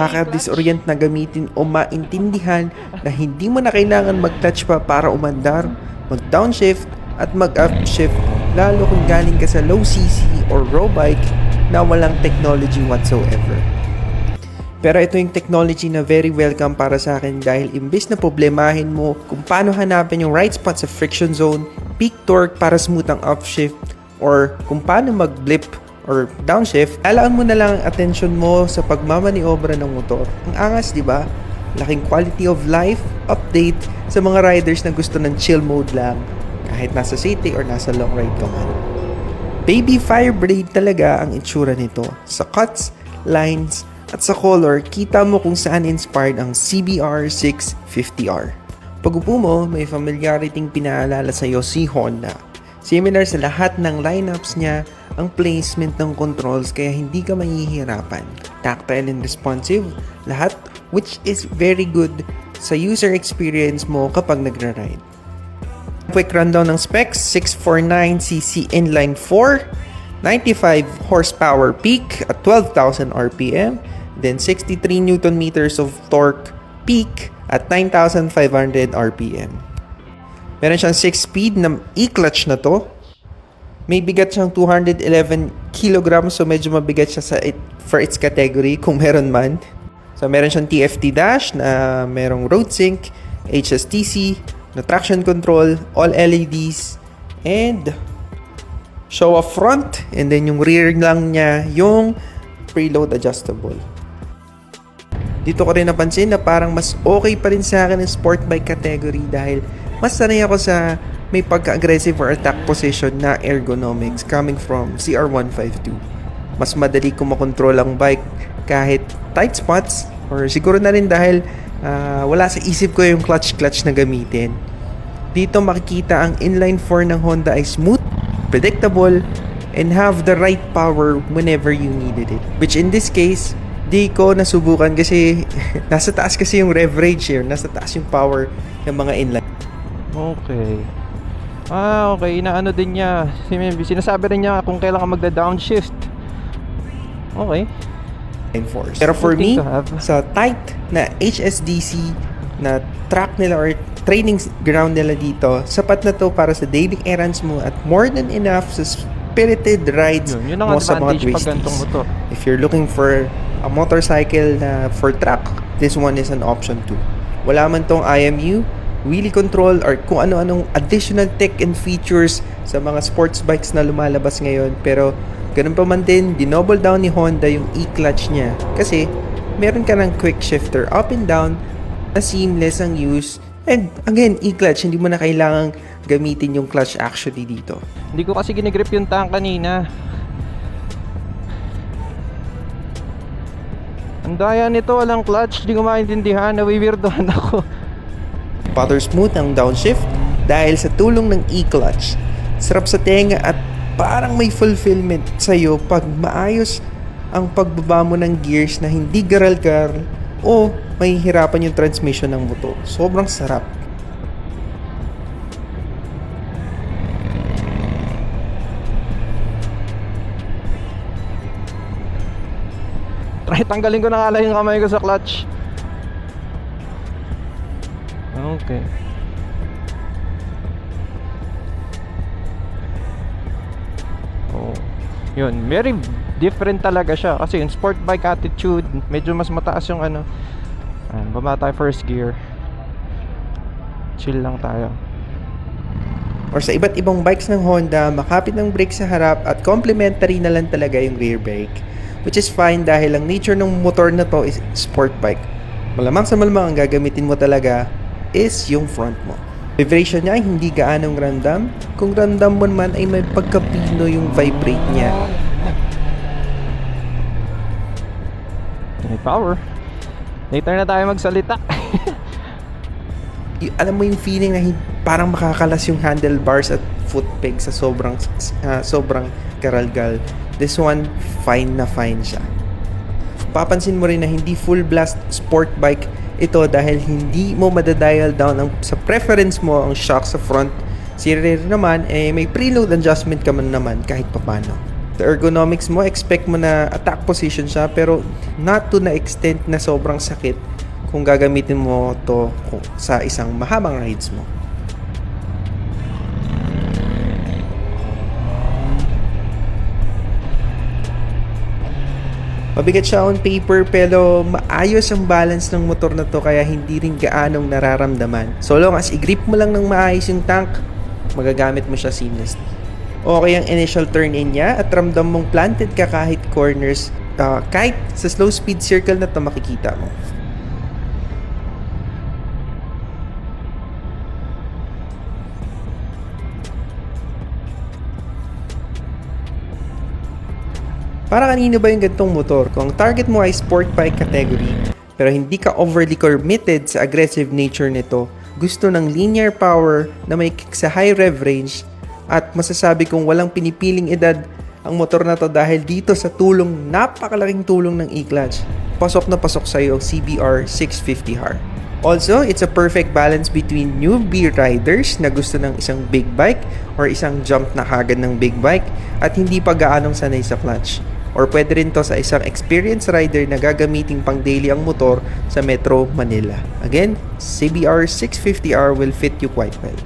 nakaka-disorient na gamitin o maintindihan na hindi mo na kailangan mag-clutch pa para umandar, mag-downshift at mag-upshift lalo kung galing ka sa low CC or raw bike na walang technology whatsoever. Pero ito yung technology na very welcome para sa akin dahil imbes na problemahin mo kung paano hanapin yung right spot sa friction zone, peak torque para smooth ang upshift, or kung paano mag-blip or downshift, alaan mo na lang ang attention mo sa pagmamaniobra ng motor. Ang angas, di ba? Laking quality of life update sa mga riders na gusto ng chill mode lang kahit nasa city or nasa long ride ka man. Baby Fireblade talaga ang itsura nito. Sa cuts, lines, at sa color, kita mo kung saan inspired ang CBR 650R. Pag upo mo, may familiarity pinaalala sa iyo si Honda. Similar sa lahat ng lineups niya, ang placement ng controls kaya hindi ka mahihirapan. Tactile and responsive, lahat which is very good sa user experience mo kapag nagra-ride. Quick rundown ng specs, 649cc inline 4, 95 horsepower peak at 12,000 RPM, then 63 Newton meters of torque peak at 9,500 RPM. Meron siyang 6-speed na e-clutch na to. May bigat siyang 211 kg, so medyo mabigat siya for its category kung meron man. So meron siyang TFT dash na merong road sync, HSTC, na traction control, all LEDs, and show off front, and then yung rear lang niya yung preload adjustable. Dito ko rin napansin na parang mas okay pa rin sa akin ang sport bike category dahil mas sanay ako sa may pagka-aggressive or attack position na ergonomics coming from CR152. Mas madali ko makontrol ang bike kahit tight spots, or siguro na rin dahil wala sa isip ko yung clutch na gamitin. Dito makikita ang inline 4 ng Honda ay smooth, predictable, and have the right power whenever you needed it. Which in this case, di ko nasubukan kasi nasa taas kasi yung rev range here, nasa taas yung power ng mga inline. Okay. Okay. Inaano din niya. Sinasabi rin niya kung kailan ka magda-downshift. Okay. Force. Pero for me, sa tight na HSDC na track nila or training ground nila dito, sapat na to para sa daily errands mo at more than enough sa spirited rides mo sa mga twisties. If you're looking for a motorcycle na for track, this one is an option too. Wala man tong IMU, wheelie control, or kung ano-anong additional tech and features sa mga sports bikes na lumalabas ngayon, pero ganun pa man din, dinoble down ni Honda yung e-clutch niya kasi meron ka ng quick shifter up and down na seamless ang use, and again, e-clutch, hindi mo na kailangang gamitin yung clutch actually dito. Hindi ko kasi ginigrip yung tank kanina. Ang daya nito, walang clutch, hindi ko maintindihan, nawiwirdohan ako. Butter smooth ang downshift dahil sa tulong ng e-clutch. Sarap sa tenga at parang may fulfillment sa'yo pag maayos ang pagbaba mo ng gears na hindi garal-garal o mahihirapan yung transmission ng motor. Sobrang sarap. Try tanggalin ko na nga lang yung kamay ko sa clutch. Okay. Oh. Yun, very different talaga siya kasi yung sport bike attitude, medyo mas mataas yung ano. Baba tayo first gear. Chill lang tayo. Or sa iba't ibang bikes ng Honda, makapit ng brake sa harap at complementary na lang talaga yung rear brake. Which is fine dahil ang nature ng motor na to is sport bike. Malamang sa malamang ang gagamitin mo talaga is yung front mo. Vibration niya ay hindi gaanong ramdam. Kung ramdam mo man ay may pagkapino yung vibrate niya. May power. Later na tayo magsalita. Alam mo yung feeling na parang makakalas yung handlebars at foot peg sa sobrang karalgal. This one, fine na fine siya. Papansin mo rin na hindi full blast sport bike ito dahil hindi mo madadial down sa preference mo ang shock sa front. Si rear naman, may preload adjustment ka man naman kahit papano. The ergonomics mo, expect mo na attack position siya, pero not to na extent na sobrang sakit kung gagamitin mo to sa isang mahabang rides mo. Mabigat siya on paper pero maayos ang balance ng motor na to kaya hindi rin gaanong nararamdaman. So long as i-grip mo lang ng maayos yung tank, magagamit mo siya seamlessly. Okay ang initial turn-in niya at ramdam mong planted ka kahit corners, kahit sa slow speed circle na to makikita mo. Para kanino ba yung gantong motor? Kung ang target mo ay sport bike category, pero hindi ka overly committed sa aggressive nature nito, gusto ng linear power na may kick sa high rev range, at masasabi kong walang pinipiling edad ang motor na to dahil dito sa napakalaking tulong ng e-clutch. Pasok na pasok sa iyo ang CBR 650R. Also, it's a perfect balance between newbie riders na gusto ng isang big bike or isang jump na kagad ng big bike at hindi pa gaanong sanay sa clutch. Or pwede rin to sa isang experienced rider na gagamiting pang daily ang motor sa Metro Manila. Again, CBR 650R will fit you quite well.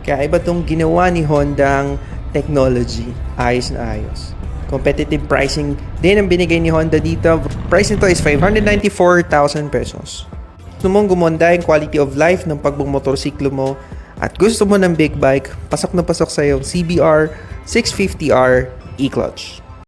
Kaya iba tong ginawa ni Honda ang technology. Ayos na ayos. Competitive pricing din ang binigay ni Honda dito. Price nito is 594,000 pesos. Gusto mong gumonda yung quality of life ng pagbumotorsiklo mo at gusto mo ng big bike, pasok na pasok sa iyo CBR 650R e-clutch.